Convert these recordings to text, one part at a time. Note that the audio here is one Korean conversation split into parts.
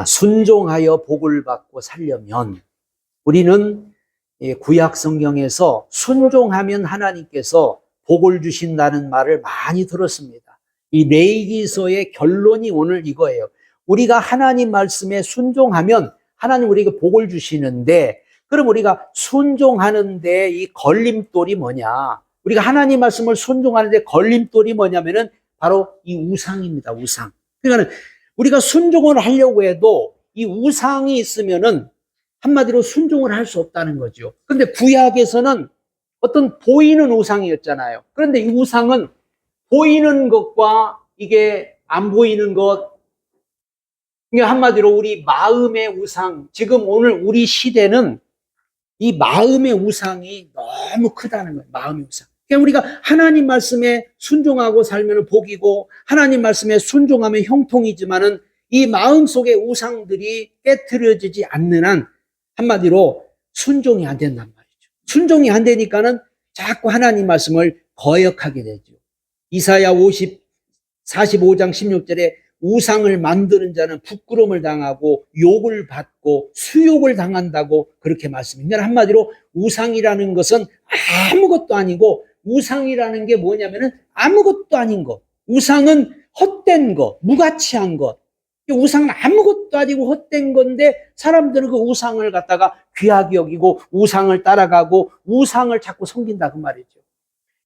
순종하여 복을 받고 살려면 우리는 구약 성경에서 순종하면 하나님께서 복을 주신다는 말을 많이 들었습니다. 이 레위기서의 결론이 오늘 이거예요. 우리가 하나님 말씀에 순종하면 하나님 우리에게 복을 주시는데, 그럼 우리가 순종하는데 이 걸림돌이 뭐냐? 우리가 하나님 말씀을 순종하는데 걸림돌이 뭐냐면은 바로 이 우상입니다. 우상. 그러니까 우리가 순종을 하려고 해도 이 우상이 있으면은 한마디로 순종을 할 수 없다는 거죠. 그런데 구약에서는 어떤 보이는 우상이었잖아요. 그런데 이 우상은 보이는 것과 이게 안 보이는 것, 그러니까 한마디로 우리 마음의 우상, 지금 오늘 우리 시대는 이 마음의 우상이 너무 크다는 거예요. 마음의 우상. 그러니까 우리가 하나님 말씀에 순종하고 살면 복이고 하나님 말씀에 순종하면 형통이지만은 이 마음속의 우상들이 깨트려지지 않는 한 한마디로 순종이 안 된단 말이죠. 순종이 안 되니까는 자꾸 하나님 말씀을 거역하게 되죠. 이사야 45장 16절에 우상을 만드는 자는 부끄러움을 당하고 욕을 받고 수욕을 당한다고 그렇게 말씀합니다. 한마디로 우상이라는 것은 아무것도 아니고, 우상이라는 게 뭐냐면은 아무것도 아닌 것. 우상은 헛된 것, 무가치한 것. 우상은 아무것도 아니고 헛된 건데 사람들은 그 우상을 갖다가 귀하게 여기고 우상을 따라가고 우상을 자꾸 섬긴다 그 말이죠.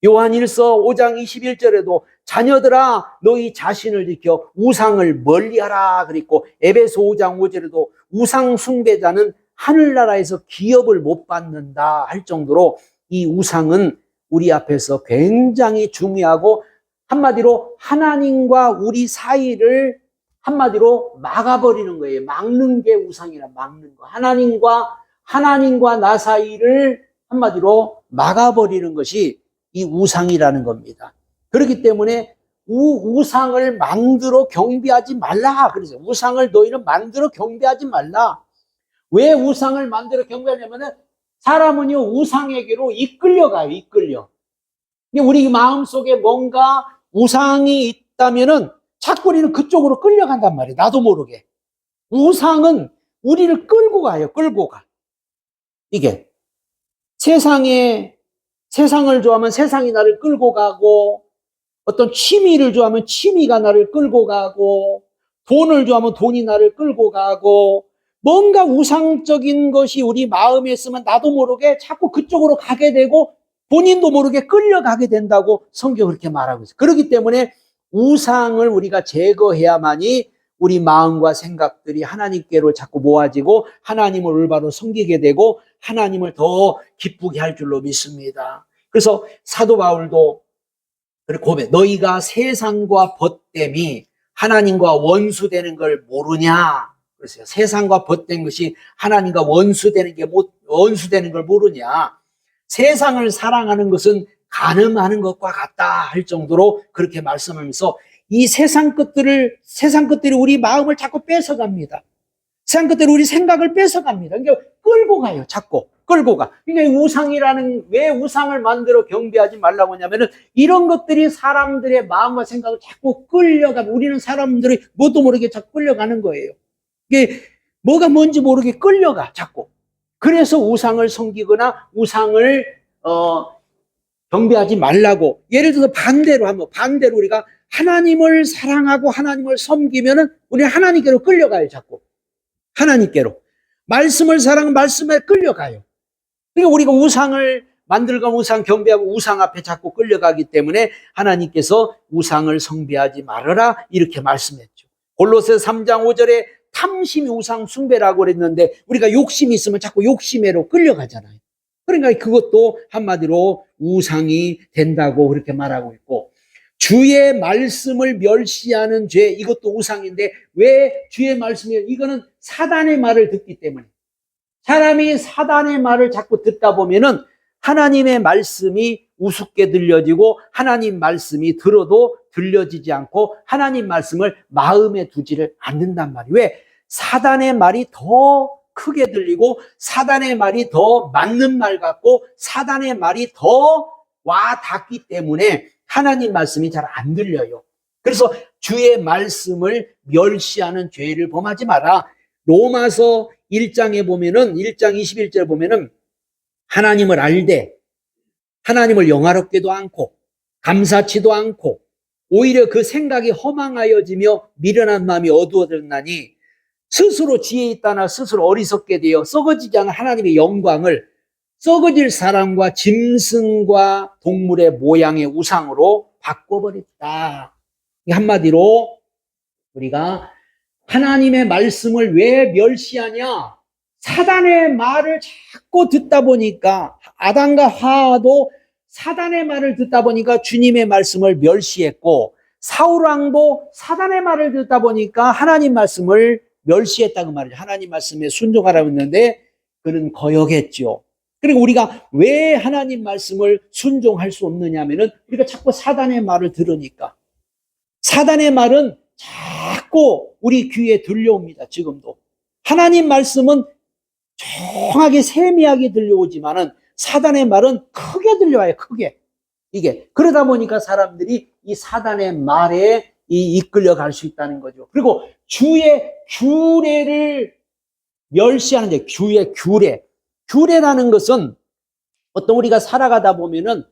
요한일서 5장 21절에도 자녀들아 너희 자신을 지켜 우상을 멀리하라 그랬고, 에베소 5장 5절에도 우상 숭배자는 하늘나라에서 기업을 못 받는다 할 정도로 이 우상은 우리 앞에서 굉장히 중요하고, 한마디로 하나님과 우리 사이를 한마디로 막아버리는 거예요. 막는 게 우상이라, 막는 거. 하나님과 나 사이를 한마디로 막아버리는 것이 이 우상이라는 겁니다. 그렇기 때문에 우상을 만들어 경배하지 말라. 그래서 우상을 너희는 만들어 경배하지 말라. 왜 우상을 만들어 경배하냐면은 사람은요 우상에게로 이끌려가요. 이끌려. 우리 마음속에 뭔가 우상이 있다면은 자꾸 우리는 그쪽으로 끌려간단 말이에요. 나도 모르게. 우상은 우리를 끌고 가요. 끌고 가. 이게 세상을 좋아하면 세상이 나를 끌고 가고, 어떤 취미를 좋아하면 취미가 나를 끌고 가고, 돈을 좋아하면 돈이 나를 끌고 가고, 뭔가 우상적인 것이 우리 마음에 있으면 나도 모르게 자꾸 그쪽으로 가게 되고 본인도 모르게 끌려가게 된다고 성경은 그렇게 말하고 있어요. 그렇기 때문에 우상을 우리가 제거해야만이 우리 마음과 생각들이 하나님께로 자꾸 모아지고 하나님을 올바로 섬기게 되고 하나님을 더 기쁘게 할 줄로 믿습니다. 그래서 사도 바울도 고백, 너희가 세상과 벗됨이 하나님과 원수되는 걸 모르냐? 그랬어요. 세상과 벗된 것이 하나님과 원수되는 걸 모르냐? 세상을 사랑하는 것은 간음하는 것과 같다 할 정도로 그렇게 말씀하면서 이 세상 것들이 우리 마음을 자꾸 뺏어갑니다. 세상 것들이 우리 생각을 뺏어갑니다. 그러니까 끌고 가요. 자꾸 끌고 가. 그러니까 왜 우상을 만들어 경배하지 말라고 하냐면은 이런 것들이 사람들의 마음과 생각을 자꾸 끌려가고, 우리는 사람들이 뭣도 모르게 자꾸 끌려가는 거예요. 이게 뭐가 뭔지 모르게 끌려가 자꾸. 그래서 우상을 섬기거나 우상을 경배하지 말라고. 예를 들어서 반대로 우리가 하나님을 사랑하고 하나님을 섬기면은 우리는 하나님께로 끌려가요. 자꾸 하나님께로. 말씀을 사랑하면 말씀에 끌려가요. 그러니까 우리가 우상을 만들고 우상 경배하고 우상 앞에 자꾸 끌려가기 때문에 하나님께서 우상을 숭배하지 말아라 이렇게 말씀했죠. 골로새 3장 5절에 탐심이 우상 숭배라고 그랬는데 우리가 욕심이 있으면 자꾸 욕심으로 끌려가잖아요. 그러니까 그것도 한마디로 우상이 된다고 그렇게 말하고 있고, 주의 말씀을 멸시하는 죄, 이것도 우상인데 왜 주의 말씀이, 이거는 사단의 말을 듣기 때문에. 사람이 사단의 말을 자꾸 듣다 보면은 하나님의 말씀이 우습게 들려지고 하나님 말씀이 들어도 들려지지 않고 하나님 말씀을 마음에 두지를 않는단 말이에요. 왜? 사단의 말이 더 크게 들리고 사단의 말이 더 맞는 말 같고 사단의 말이 더 와 닿기 때문에 하나님 말씀이 잘 안 들려요. 그래서 주의 말씀을 멸시하는 죄를 범하지 마라. 로마서 1장에 보면은 1장 21절에 보면은 하나님을 알되 하나님을 영화롭게도 않고 감사치도 않고 오히려 그 생각이 허망하여지며 미련한 마음이 어두워졌나니 스스로 지혜 있다나 스스로 어리석게 되어 썩어지지 않은 하나님의 영광을 썩어질 사람과 짐승과 동물의 모양의 우상으로 바꿔버렸다. 한마디로 우리가 하나님의 말씀을 왜 멸시하냐? 사단의 말을 자꾸 듣다 보니까 아담과 하와도 사단의 말을 듣다 보니까 주님의 말씀을 멸시했고 사울 왕도 사단의 말을 듣다 보니까 하나님 말씀을 멸시했다고 말이죠. 하나님 말씀에 순종하라고 했는데 그는 거역했죠. 그리고 우리가 왜 하나님 말씀을 순종할 수 없느냐 하면은 우리가 자꾸 사단의 말을 들으니까. 사단의 말은 자꾸 우리 귀에 들려옵니다. 지금도. 하나님 말씀은 정확하게 세미하게 들려오지만은 사단의 말은 크게 들려와요. 크게. 이게. 그러다 보니까 사람들이 이 사단의 말에 이끌려 갈 수 있다는 거죠. 그리고 주의 규례를 멸시하는 데 주의 규례. 규례라는 것은 어떤 우리가 살아가다 보면은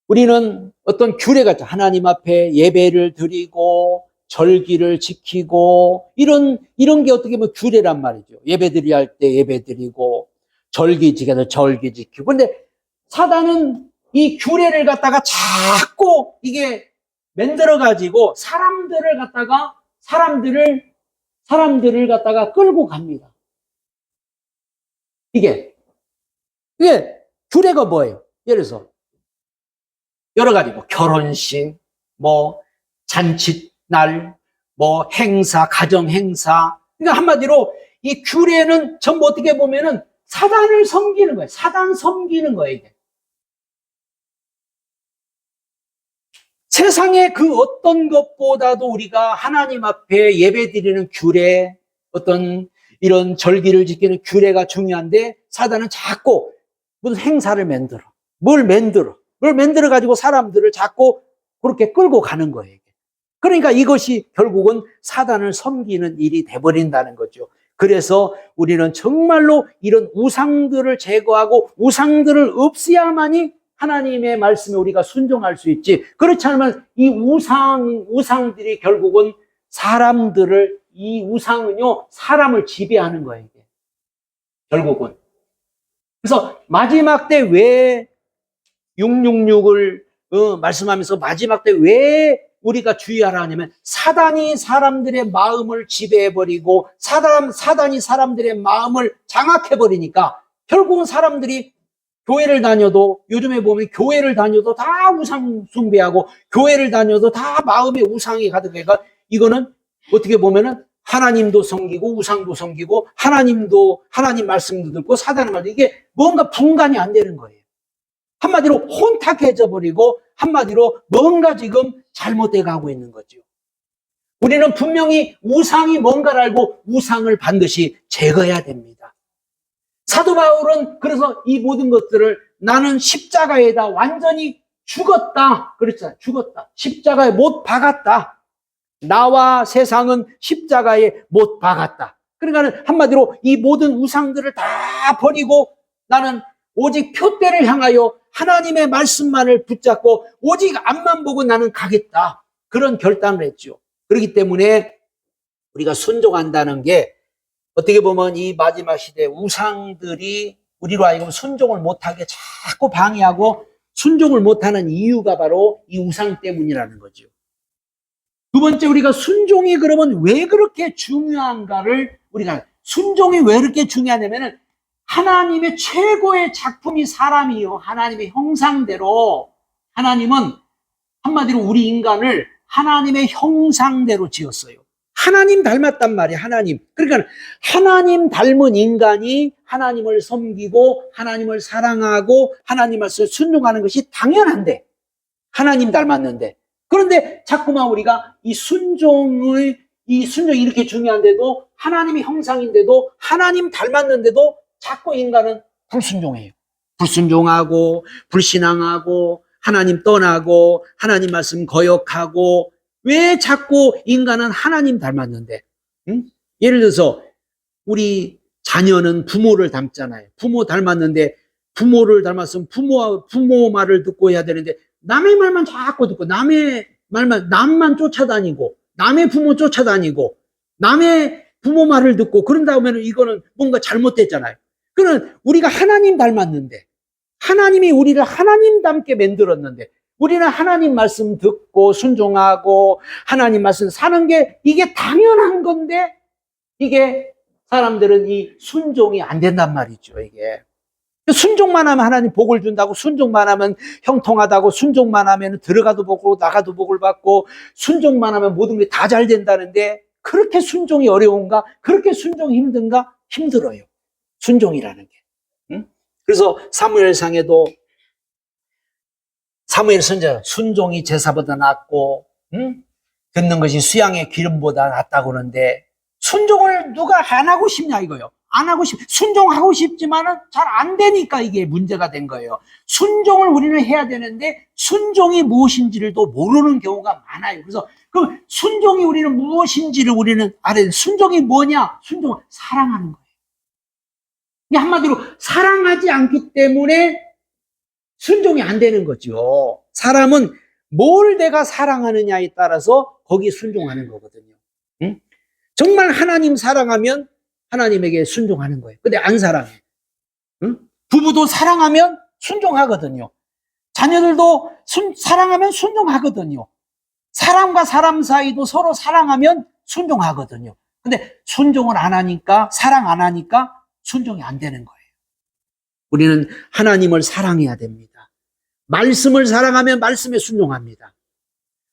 우리는 어떤 규례가 있죠. 하나님 앞에 예배를 드리고 절기를 지키고 이런 게 어떻게 보면 규례란 말이죠. 예배 드려야 할 때 예배 드리고 절기 지켜서 절기 지키고. 그런데 사단은 이 규례를 갖다가 자꾸 이게 만들어 가지고 사람들을 갖다가 끌고 갑니다. 이게 규례가 뭐예요? 예를 들어서 여러 가지 뭐 결혼식, 뭐 잔칫날, 뭐 행사, 가정 행사. 그러니까 한마디로 이 규례는 전부 어떻게 보면은 사단을 섬기는 거예요. 사단 섬기는 거예요, 이게. 세상의 그 어떤 것보다도 우리가 하나님 앞에 예배드리는 규례, 어떤 이런 절기를 지키는 규례가 중요한데 사단은 자꾸 무슨 행사를 만들어. 뭘 만들어 가지고 사람들을 자꾸 그렇게 끌고 가는 거예요. 그러니까 이것이 결국은 사단을 섬기는 일이 돼버린다는 거죠. 그래서 우리는 정말로 이런 우상들을 제거하고 우상들을 없애야만이 하나님의 말씀에 우리가 순종할 수 있지. 그렇지 않으면 이 우상들이 결국은 이 우상은요, 사람을 지배하는 거예요, 이게. 결국은. 그래서 마지막 때 왜 666을 말씀하면서 마지막 때 왜 우리가 주의하라 하냐면 사단이 사람들의 마음을 지배해버리고 사단이 사람들의 마음을 장악해버리니까 결국은 사람들이 교회를 다녀도 요즘에 보면 교회를 다녀도 다 우상 숭배하고 교회를 다녀도 다 마음에 우상이 가득해가 이거는 어떻게 보면은 하나님도 섬기고 우상도 섬기고 하나님 말씀도 듣고 사단의 말도 이게 뭔가 분간이 안 되는 거예요. 한마디로 혼탁해져 버리고 한마디로 뭔가 지금 잘못돼 가고 있는 거죠. 우리는 분명히 우상이 뭔가를 알고 우상을 반드시 제거해야 됩니다. 사도 바울은 그래서 이 모든 것들을 나는 십자가에다 완전히 죽었다. 그랬잖아요. 죽었다. 십자가에 못 박았다. 나와 세상은 십자가에 못 박았다. 그러니까 한마디로 이 모든 우상들을 다 버리고 나는 오직 표대를 향하여 하나님의 말씀만을 붙잡고 오직 앞만 보고 나는 가겠다. 그런 결단을 했죠. 그렇기 때문에 우리가 순종한다는 게 어떻게 보면 이 마지막 시대에 우상들이 우리로 하여금 순종을 못하게 자꾸 방해하고 순종을 못하는 이유가 바로 이 우상 때문이라는 거죠. 두 번째, 우리가 순종이 그러면 왜 그렇게 중요한가를 우리가 순종이 왜 그렇게 중요하냐면은 하나님의 최고의 작품이 사람이요. 하나님의 형상대로 하나님은 한마디로 우리 인간을 하나님의 형상대로 지었어요. 하나님 닮았단 말이에요. 하나님. 그러니까 하나님 닮은 인간이 하나님을 섬기고 하나님을 사랑하고 하나님 말씀을 순종하는 것이 당연한데 하나님 닮았는데 그런데 자꾸만 우리가 이 순종이 이렇게 중요한데도 하나님의 형상인데도 하나님 닮았는데도 자꾸 인간은 불순종해요. 불순종하고 불신앙하고 하나님 떠나고 하나님 말씀 거역하고 왜 자꾸 인간은 하나님 닮았는데 예를 들어서 우리 자녀는 부모를 닮잖아요. 부모 닮았는데 부모를 닮았으면 부모 말을 듣고 해야 되는데 남의 말만 자꾸 듣고 남의 말만 남만 쫓아다니고 남의 부모 쫓아다니고 남의 부모 말을 듣고 그런다 하면 이거는 뭔가 잘못됐잖아요. 그는 우리가 하나님 닮았는데 하나님이 우리를 하나님 닮게 만들었는데 우리는 하나님 말씀 듣고 순종하고 하나님 말씀 사는 게 이게 당연한 건데 이게 사람들은 이 순종이 안 된단 말이죠. 이게 순종만 하면 하나님 복을 준다고, 순종만 하면 형통하다고, 순종만 하면 들어가도 복고 나가도 복을 받고, 순종만 하면 모든 게 다 잘 된다는데 그렇게 순종이 어려운가? 그렇게 순종이 힘든가? 힘들어요. 순종이라는 게. 응? 그래서 사무엘상에도 사무엘 선지자 순종이 제사보다 낫고, 응? 듣는 것이 수양의 기름보다 낫다고 그러는데 순종을 누가 안 하고 싶냐 이거요. 안 하고 순종하고 싶지만은 잘 안 되니까 이게 문제가 된 거예요. 순종을 우리는 해야 되는데 순종이 무엇인지를 또 모르는 경우가 많아요. 그래서 그 순종이 우리는 무엇인지를 우리는 알아야 돼. 순종이 뭐냐? 순종은 사랑하는 거예요. 한마디로 사랑하지 않기 때문에 순종이 안 되는 거죠. 사람은 뭘 내가 사랑하느냐에 따라서 거기에 순종하는 거거든요. 응? 정말 하나님 사랑하면 하나님에게 순종하는 거예요. 근데 안 사랑해. 응? 부부도 사랑하면 순종하거든요. 자녀들도 사랑하면 순종하거든요. 사람과 사람 사이도 서로 사랑하면 순종하거든요. 근데 순종을 안 하니까, 사랑 안 하니까 순종이 안 되는 거예요. 우리는 하나님을 사랑해야 됩니다. 말씀을 사랑하면 말씀에 순종합니다.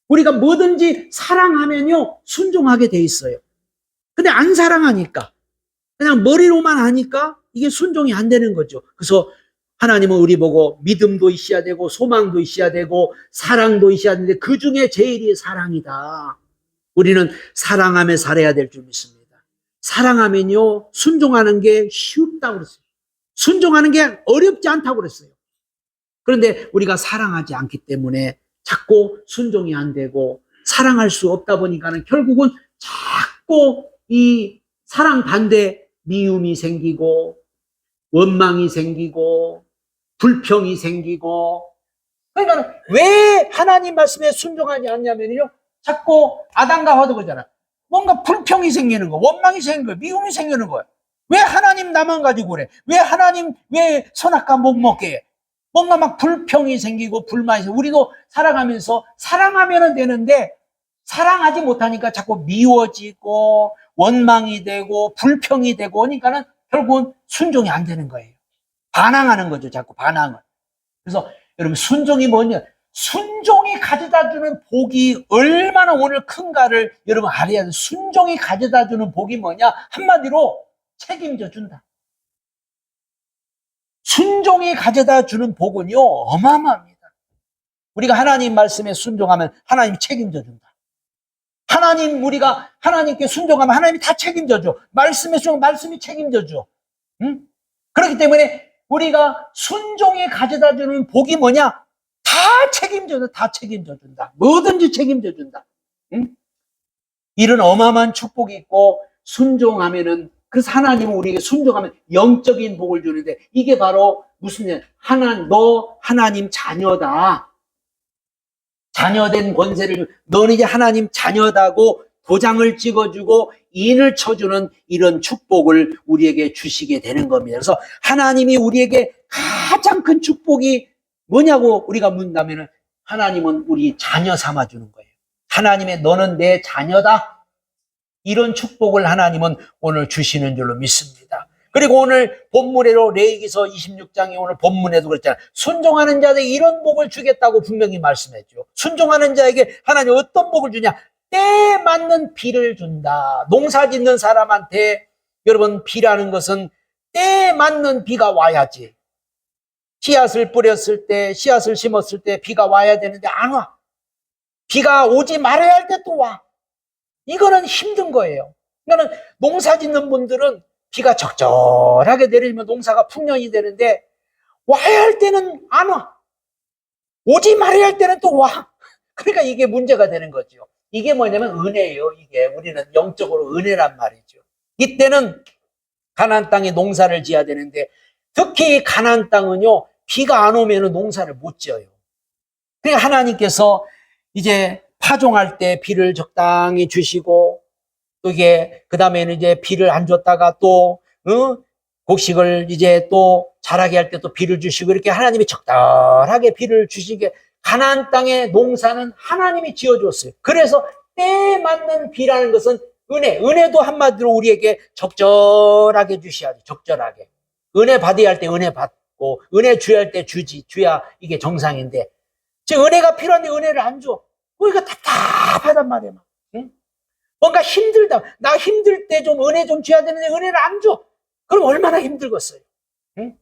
우리가 뭐든지 사랑하면요, 순종하게 돼 있어요. 근데 안 사랑하니까, 그냥 머리로만 하니까 이게 순종이 안 되는 거죠. 그래서 하나님은 우리 보고 믿음도 있어야 되고 소망도 있어야 되고 사랑도 있어야 되는데 그 중에 제일이 사랑이다. 우리는 사랑하며 살아야 될 줄 믿습니다. 사랑하면요, 순종하는 게 쉽다고 그랬어요. 순종하는 게 어렵지 않다고 그랬어요. 그런데 우리가 사랑하지 않기 때문에 자꾸 순종이 안 되고 사랑할 수 없다 보니까는 결국은 자꾸 이 사랑 반대 미움이 생기고 원망이 생기고 불평이 생기고 그러니까 왜 하나님 말씀에 순종하지 않냐면요 자꾸 아담과 하와도 그러잖아. 뭔가 불평이 생기는 거, 원망이 생기는 거, 미움이 생기는 거야. 왜 하나님 나만 가지고 그래? 왜 하나님 왜 선악과 못 먹게 해? 뭔가 막 불평이 생기고 불만이 생기고 우리도 살아가면서 사랑하면 되는데 사랑하지 못하니까 자꾸 미워지고 원망이 되고 불평이 되고 그러니까는 결국은 순종이 안 되는 거예요. 반항하는 거죠. 자꾸 반항을. 그래서 여러분 순종이 뭐냐? 순종이 가져다 주는 복이 얼마나 오늘 큰가를 여러분 알아야 돼요. 순종이 가져다 주는 복이 뭐냐? 한마디로 책임져 준다. 순종이 가져다 주는 복은요 어마어마합니다. 우리가 하나님 말씀에 순종하면 하나님이 책임져 준다. 우리가 하나님께 순종하면 하나님이 다 책임져줘. 말씀에 순종, 말씀이 책임져줘. 응? 그렇기 때문에 우리가 순종이 가져다 주는 복이 뭐냐? 다 책임져줘. 다 책임져준다. 뭐든지 책임져준다. 응? 이런 어마어마한 축복이 있고 순종하면은 그래서 하나님은 우리에게 순종하면 영적인 복을 주는데 이게 바로 무슨 일? 너 하나님 자녀다. 자녀된 권세를 너는 이제 하나님 자녀다고 도장을 찍어주고 인을 쳐주는 이런 축복을 우리에게 주시게 되는 겁니다. 그래서 하나님이 우리에게 가장 큰 축복이 뭐냐고 우리가 묻는다면 하나님은 우리 자녀 삼아주는 거예요. 하나님의 너는 내 자녀다. 이런 축복을 하나님은 오늘 주시는 줄로 믿습니다. 그리고 오늘 본문에도 레위기서 26장에 오늘 본문에도 그랬잖아요. 순종하는 자에게 이런 복을 주겠다고 분명히 말씀했죠. 순종하는 자에게 하나님 어떤 복을 주냐? 때에 맞는 비를 준다. 농사 짓는 사람한테 여러분 비라는 것은 때에 맞는 비가 와야지. 씨앗을 뿌렸을 때, 씨앗을 심었을 때 비가 와야 되는데 안 와. 비가 오지 말아야 할 때 또 와. 이거는 힘든 거예요. 그러니까 농사 짓는 분들은 비가 적절하게 내리면 농사가 풍년이 되는데 와야 할 때는 안 와. 오지 말아야 할 때는 또 와. 그러니까 이게 문제가 되는 거죠. 이게 뭐냐면 은혜예요. 이게 우리는 영적으로 은혜란 말이죠. 이때는 가나안 땅에 농사를 지어야 되는데 특히 가나안 땅은요 비가 안 오면 농사를 못 지어요. 그러니까 하나님께서 이제 파종할 때 비를 적당히 주시고 또 이게 그 다음에는 이제 비를 안 줬다가 또 곡식을 이제 또 자라게 할 때 또 비를 주시고 이렇게 하나님이 적당하게 비를 주시게 가나안 땅의 농사는 하나님이 지어줬어요. 그래서 때에 맞는 비라는 것은 은혜도 한마디로 우리에게 적절하게 주셔야 돼. 적절하게. 은혜 받아야 할 때 은혜 받고 은혜 줘야 할 때 줘야 이게 정상인데 지금 은혜가 필요한데 은혜를 안 줘. 우리가 답답하단 말이야. 응? 뭔가 힘들다. 나 힘들 때 좀 은혜 좀 줘야 되는데 은혜를 안 줘. 그럼 얼마나 힘들겠어요. 응?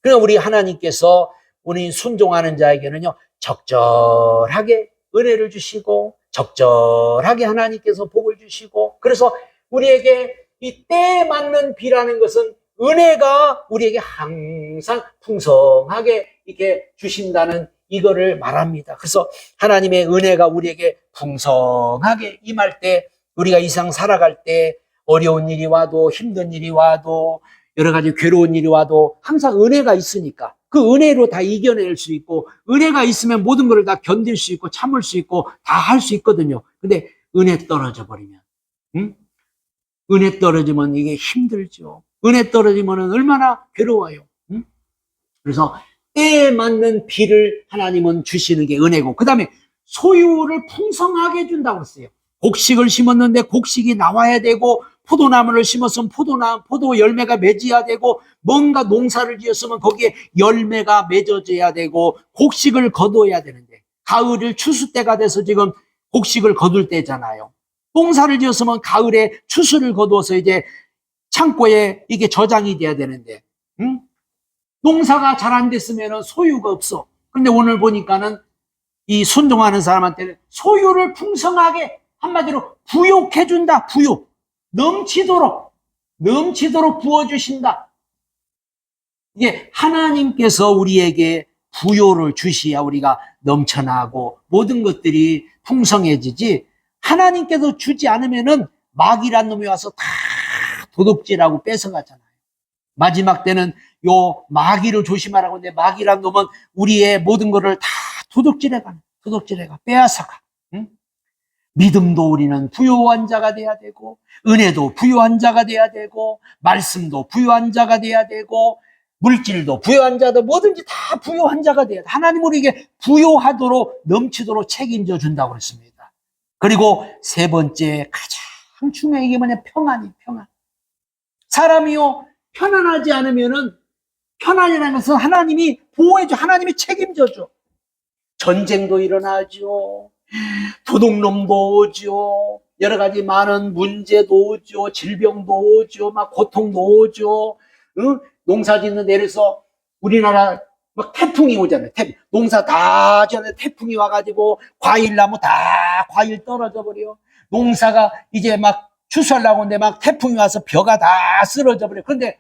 그러니까 우리 하나님께서 우리 순종하는 자에게는요 적절하게 은혜를 주시고 적절하게 하나님께서 복을 주시고 그래서 우리에게 이 때에 맞는 비라는 것은 은혜가 우리에게 항상 풍성하게 이렇게 주신다는 이거를 말합니다. 그래서 하나님의 은혜가 우리에게 풍성하게 임할 때 우리가 이 세상 살아갈 때 어려운 일이 와도 힘든 일이 와도 여러 가지 괴로운 일이 와도 항상 은혜가 있으니까 그 은혜로 다 이겨낼 수 있고 은혜가 있으면 모든 것을 다 견딜 수 있고 참을 수 있고 다 할 수 있거든요. 근데 은혜 떨어져 버리면 은혜 떨어지면 이게 힘들죠. 은혜 떨어지면 얼마나 괴로워요. 그래서 때에 맞는 비를 하나님은 주시는 게 은혜고 그 다음에 소유를 풍성하게 해준다고 했어요. 곡식을 심었는데 곡식이 나와야 되고 포도나무를 심었으면 포도 열매가 맺어야 되고 뭔가 농사를 지었으면 거기에 열매가 맺어져야 되고 곡식을 거둬야 되는데 가을을 추수 때가 돼서 지금 곡식을 거둘 때잖아요. 농사를 지었으면 가을에 추수를 거두어서 이제 창고에 이게 저장이 돼야 되는데 농사가 잘 안 됐으면 소유가 없어. 그런데 오늘 보니까는 이 순종하는 사람한테는 소유를 풍성하게 한마디로 부욕해준다. 부욕. 넘치도록 부어주신다. 이게 하나님께서 우리에게 부요를 주셔야 우리가 넘쳐나고 모든 것들이 풍성해지지 하나님께서 주지 않으면은 마귀란 놈이 와서 다 도둑질하고 뺏어가잖아요. 마지막 때는 요 마귀를 조심하라고 하는데 마귀란 놈은 우리의 모든 것을 다 도둑질해가 빼앗아가. 응? 믿음도 우리는 부요한 자가 돼야 되고 은혜도 부요한 자가 돼야 되고 말씀도 부요한 자가 돼야 되고 물질도 부요한 자도 뭐든지 다 부요한 자가 돼야 돼. 하나님 우리에게 부요하도록 넘치도록 책임져 준다고 그랬습니다. 그리고 세 번째 가장 중요한 게 뭐냐? 평안이 평안. 사람이요 편안하지 않으면은 편안이라는 것은 하나님이 보호해줘. 하나님이 책임져줘. 전쟁도 일어나죠. 도둑놈도 오죠. 여러 가지 많은 문제도 오죠. 질병도 오죠. 막 고통도 오죠. 응? 농사 짓는 데에서 우리나라 막 태풍이 오잖아요. 농사 다 지었는데 태풍이 와가지고 과일나무 다 과일 떨어져 버려. 농사가 이제 막 추수하려고 하는데 막 태풍이 와서 벼가 다 쓰러져 버려. 그런데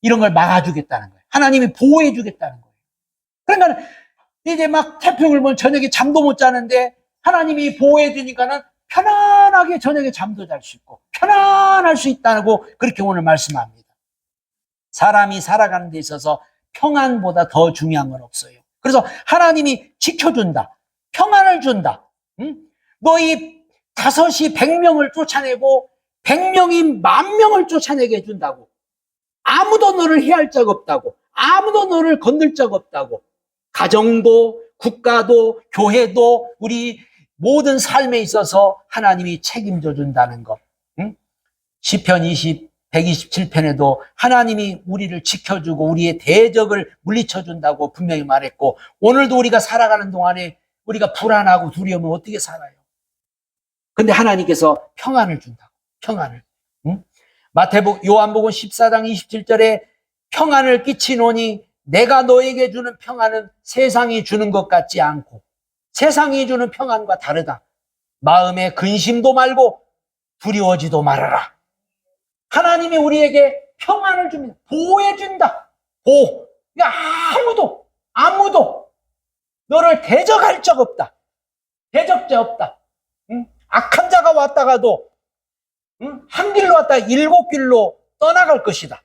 이런 걸 막아주겠다는 거예요. 하나님이 보호해주겠다는 거예요. 그러니까 이제 막 태풍을 보면 저녁에 잠도 못 자는데 하나님이 보호해주니까는 편안하게 저녁에 잠도 잘 수 있고 편안할 수 있다고 그렇게 오늘 말씀합니다. 사람이 살아가는 데 있어서 평안보다 더 중요한 건 없어요. 그래서 하나님이 지켜준다. 평안을 준다. 응? 너희 5이 100명을 쫓아내고 100명이 10,000명을 쫓아내게 해준다고. 아무도 너를 해할 적 없다고. 아무도 너를 건들 적 없다고. 가정도 국가도 교회도 우리 모든 삶에 있어서 하나님이 책임져 준다는 것. 응? 시편 127편에도 하나님이 우리를 지켜주고 우리의 대적을 물리쳐 준다고 분명히 말했고 오늘도 우리가 살아가는 동안에 우리가 불안하고 두려우면 어떻게 살아요? 근데 하나님께서 평안을 준다고. 평안을. 응? 요한복음 14장 27절에 평안을 끼치노니 내가 너에게 주는 평안은 세상이 주는 것 같지 않고 세상이 주는 평안과 다르다. 마음에 근심도 말고 두려워지도 말아라. 하나님이 우리에게 평안을 줍니다. 보호해준다. 보호. 아무도 너를 대적할 적 없다. 대적자 없다. 응? 악한 자가 왔다가도 응? 한 길로 왔다 7길로 떠나갈 것이다.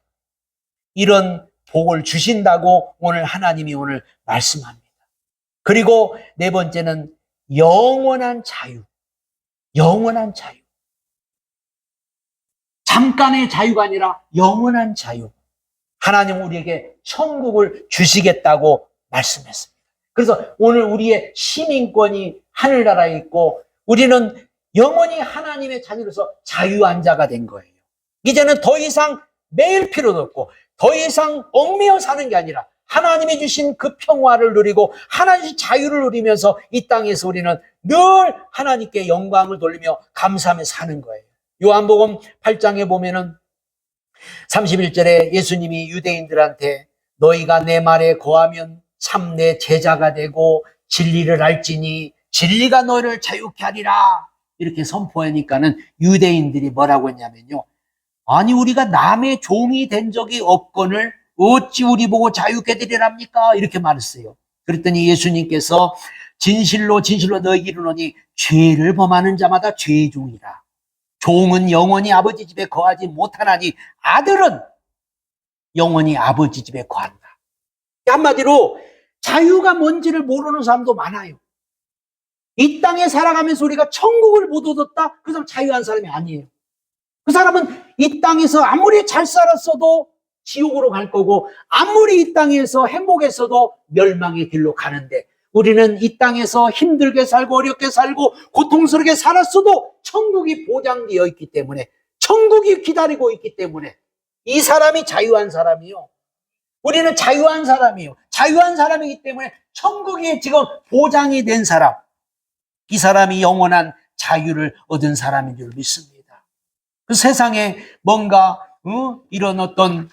이런 복을 주신다고 오늘 하나님이 오늘 말씀합니다. 그리고 네 번째는 영원한 자유. 영원한 자유. 잠깐의 자유가 아니라 영원한 자유. 하나님 우리에게 천국을 주시겠다고 말씀했습니다. 그래서 오늘 우리의 시민권이 하늘나라에 있고 우리는 영원히 하나님의 자녀로서 자유한 자가 된 거예요. 이제는 더 이상 매일 필요도 없고 더 이상 얽매여 사는 게 아니라 하나님이 주신 그 평화를 누리고 하나님의 자유를 누리면서 이 땅에서 우리는 늘 하나님께 영광을 돌리며 감사하며 사는 거예요. 요한복음 8장에 보면은 31절에 예수님이 유대인들한테 너희가 내 말에 거하면 참 내 제자가 되고 진리를 알지니 진리가 너희를 자유케 하리라 이렇게 선포하니까는 유대인들이 뭐라고 했냐면요, 아니 우리가 남의 종이 된 적이 없거늘 어찌 우리 보고 자유케 되리랍니까? 이렇게 말했어요. 그랬더니 예수님께서 진실로 진실로 너희에게 이르노니 죄를 범하는 자마다 죄의 종이라. 종은 영원히 아버지 집에 거하지 못하나니 아들은 영원히 아버지 집에 거한다. 한마디로 자유가 뭔지를 모르는 사람도 많아요. 이 땅에 살아가면서 우리가 천국을 못 얻었다? 그 사람 자유한 사람이 아니에요. 그 사람은 이 땅에서 아무리 잘 살았어도 지옥으로 갈 거고 아무리 이 땅에서 행복했어도 멸망의 길로 가는데 우리는 이 땅에서 힘들게 살고 어렵게 살고 고통스럽게 살았어도 천국이 보장되어 있기 때문에 천국이 기다리고 있기 때문에 이 사람이 자유한 사람이요. 우리는 자유한 사람이에요. 자유한 사람이기 때문에 천국이 지금 보장이 된 사람, 이 사람이 영원한 자유를 얻은 사람인 줄 믿습니다. 그 세상에 뭔가 이런 어떤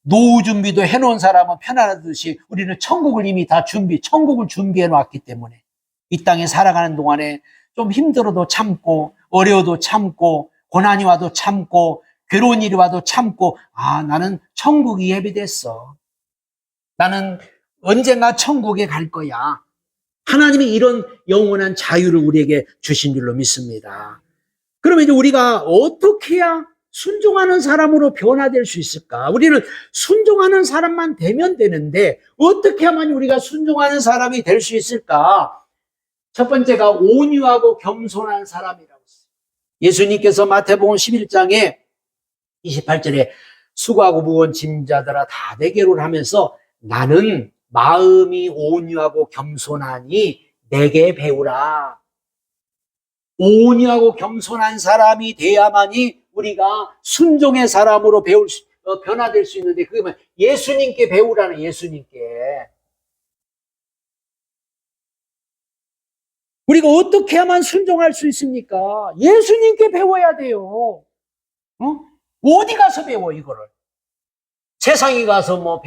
노후 준비도 해놓은 사람은 편안하듯이 우리는 천국을 이미 다 천국을 준비해 놨기 때문에 이 땅에 살아가는 동안에 좀 힘들어도 참고 어려워도 참고 고난이 와도 참고 괴로운 일이 와도 참고 나는 천국이 예비됐어. 나는 언젠가 천국에 갈 거야. 하나님이 이런 영원한 자유를 우리에게 주신 줄로 믿습니다. 그러면 이제 우리가 어떻게 해야 순종하는 사람으로 변화될 수 있을까? 우리는 순종하는 사람만 되면 되는데 어떻게 하면 우리가 순종하는 사람이 될 수 있을까? 첫 번째가 온유하고 겸손한 사람이라고 했어요. 예수님께서 마태복음 11장에 28절에 수고하고 무거운 짐자들아 다 내게로 하면서 나는 마음이 온유하고 겸손하니 내게 배우라. 온유하고 겸손한 사람이 돼야만이 우리가 순종의 사람으로 변화될 수 있는데 그게 뭐야? 예수님께 배우라는 예수님께. 우리가 어떻게 하면 순종할 수 있습니까? 예수님께 배워야 돼요. 어디 가서 배워 이거를? 세상에 가서 뭐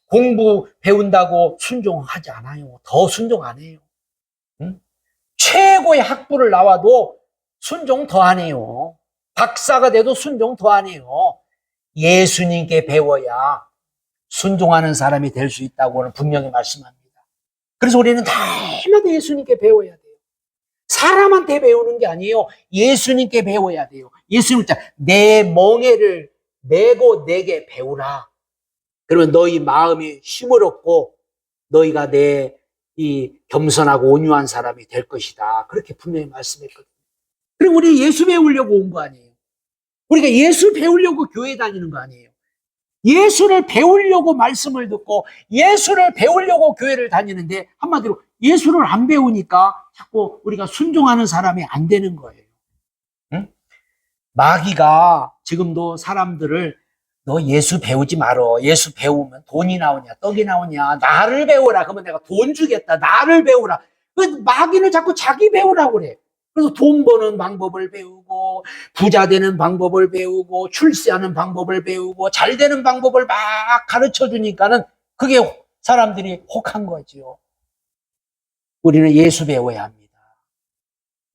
공부 배운다고 순종하지 않아요. 더 순종 안 해요. 최고의 학부를 나와도 순종 더 안 해요. 박사가 돼도 순종 더 안 해요. 예수님께 배워야 순종하는 사람이 될 수 있다고는 분명히 말씀합니다. 그래서 우리는 날마다 예수님께 배워야 돼요. 사람한테 배우는 게 아니에요. 예수님께 배워야 돼요. 예수님 내 멍에를 메고 내게 배우라. 그러면 너희 마음이 힘을 얻고 너희가 내 이 겸손하고 온유한 사람이 될 것이다. 그렇게 분명히 말씀했거든요. 그리고 우리 예수 배우려고 온 거 아니에요. 우리가 예수 배우려고 교회 다니는 거 아니에요. 예수를 배우려고 말씀을 듣고 예수를 배우려고 교회를 다니는데 한마디로 예수를 안 배우니까 자꾸 우리가 순종하는 사람이 안 되는 거예요. 마귀가 지금도 사람들을 너 예수 배우지 말어. 예수 배우면 돈이 나오냐, 떡이 나오냐. 나를 배워라. 그러면 내가 돈 주겠다. 나를 배우라. 그 마귀는 자꾸 자기 배우라고 그래. 그래서 돈 버는 방법을 배우고, 부자 되는 방법을 배우고, 출세하는 방법을 배우고, 잘 되는 방법을 막 가르쳐 주니까는 그게 사람들이 혹한 거지요. 우리는 예수 배워야 합니다.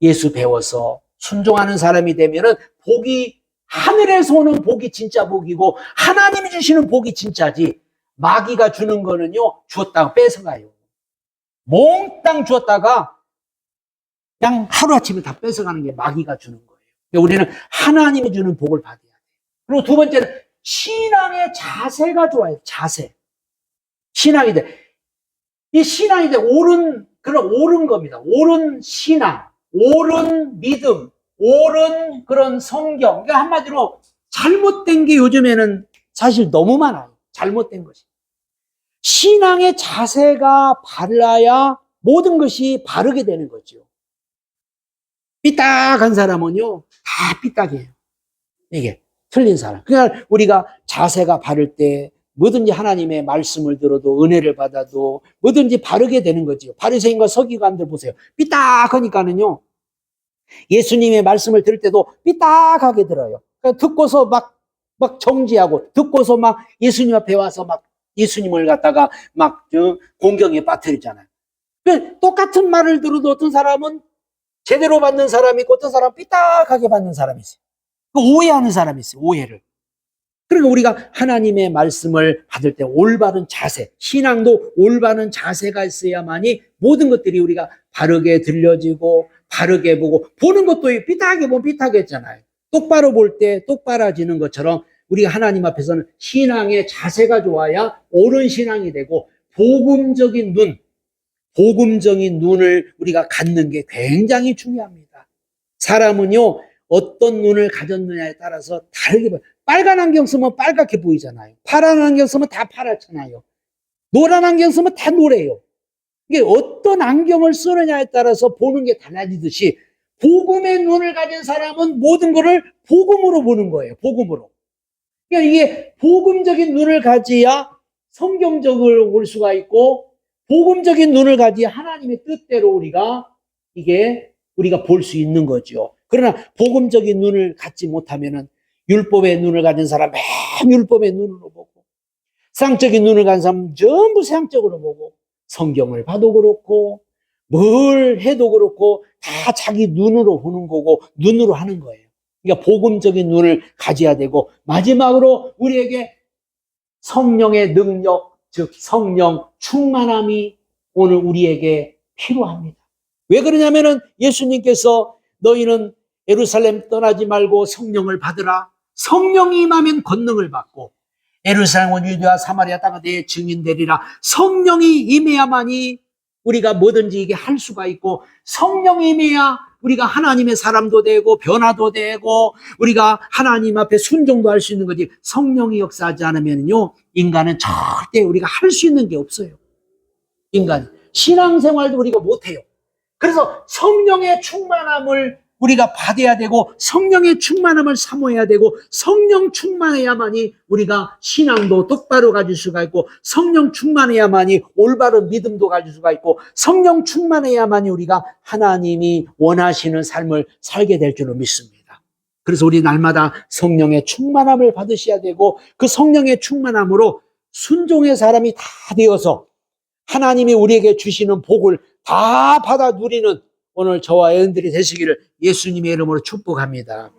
예수 배워서 순종하는 사람이 되면은 복이 하늘에서 오는 복이 진짜 복이고 하나님이 주시는 복이 진짜지 마귀가 주는 거는요 주었다가 뺏어가요. 몽땅 주었다가 그냥 하루아침에 다 뺏어가는 게 마귀가 주는 거예요. 우리는 하나님이 주는 복을 받아야 돼요. 그리고 두 번째는 신앙의 자세가 좋아요. 자세. 신앙이 돼. 이 신앙이 돼. 옳은 겁니다. 옳은 신앙, 옳은 믿음, 옳은 그런 성경. 그러니까 한마디로 잘못된 게 요즘에는 사실 너무 많아요. 잘못된 것이. 신앙의 자세가 바라야 모든 것이 바르게 되는 거죠. 삐딱한 사람은요, 다 삐딱해요. 이게 틀린 사람. 그러니까 우리가 자세가 바를 때 뭐든지 하나님의 말씀을 들어도 은혜를 받아도 뭐든지 바르게 되는 거죠. 바리새인과 서기관들 보세요. 삐딱하니까는요, 예수님의 말씀을 들을 때도 삐딱하게 들어요. 그러니까 듣고서 막 정지하고, 듣고서 막 예수님 앞에 와서 막 예수님을 갖다가 막 공경에 빠뜨리잖아요. 똑같은 말을 들어도 어떤 사람은 제대로 받는 사람이 있고 어떤 사람은 삐딱하게 받는 사람이 있어요. 오해하는 사람이 있어요. 오해를. 그러니까 우리가 하나님의 말씀을 받을 때 올바른 자세, 신앙도 올바른 자세가 있어야만이 모든 것들이 우리가 바르게 들려지고 바르게 보고, 보는 것도 삐딱하게 보면 삐딱했잖아요. 똑바로 볼 때 똑바라지는 것처럼 우리가 하나님 앞에서는 신앙의 자세가 좋아야 옳은 신앙이 되고, 복음적인 눈을 우리가 갖는 게 굉장히 중요합니다. 사람은요, 어떤 눈을 가졌느냐에 따라서 다르게 보여요. 빨간 안경 쓰면 빨갛게 보이잖아요. 파란 안경 쓰면 다 파랗잖아요. 노란 안경 쓰면 다 노래요. 이게 어떤 안경을 쓰느냐에 따라서 보는 게 달라지듯이, 복음의 눈을 가진 사람은 모든 것을 복음으로 보는 거예요. 복음으로. 그러니까 이게 복음적인 눈을 가져야 성경적으로 볼 수가 있고, 복음적인 눈을 가져야 하나님의 뜻대로 우리가 볼 수 있는 거죠. 그러나 복음적인 눈을 갖지 못하면은 율법의 눈을 가진 사람 맨 율법의 눈으로 보고, 세상적인 눈을 가진 사람 전부 세상적으로 보고, 성경을 봐도 그렇고 뭘 해도 그렇고 다 자기 눈으로 보는 거고 눈으로 하는 거예요. 그러니까 복음적인 눈을 가져야 되고, 마지막으로 우리에게 성령의 능력, 즉 성령 충만함이 오늘 우리에게 필요합니다. 왜 그러냐면은 예수님께서 너희는 예루살렘 떠나지 말고 성령을 받으라. 성령이 임하면 권능을 받고, 예루살렘 유대와 사마리아 땅은 내 증인되리라. 성령이 임해야만이 우리가 뭐든지 이게 할 수가 있고, 성령이 임해야 우리가 하나님의 사람도 되고 변화도 되고 우리가 하나님 앞에 순종도 할 수 있는 거지. 성령이 역사하지 않으면요, 인간은 절대 우리가 할 수 있는 게 없어요. 인간 신앙생활도 우리가 못해요. 그래서 성령의 충만함을 우리가 받아야 되고, 성령의 충만함을 사모해야 되고, 성령 충만해야만이 우리가 신앙도 똑바로 가질 수가 있고, 성령 충만해야만이 올바른 믿음도 가질 수가 있고, 성령 충만해야만이 우리가 하나님이 원하시는 삶을 살게 될 줄로 믿습니다. 그래서 우리 날마다 성령의 충만함을 받으셔야 되고, 그 성령의 충만함으로 순종의 사람이 다 되어서 하나님이 우리에게 주시는 복을 다 받아 누리는 오늘 저와 여러분들이 되시기를 예수님의 이름으로 축복합니다.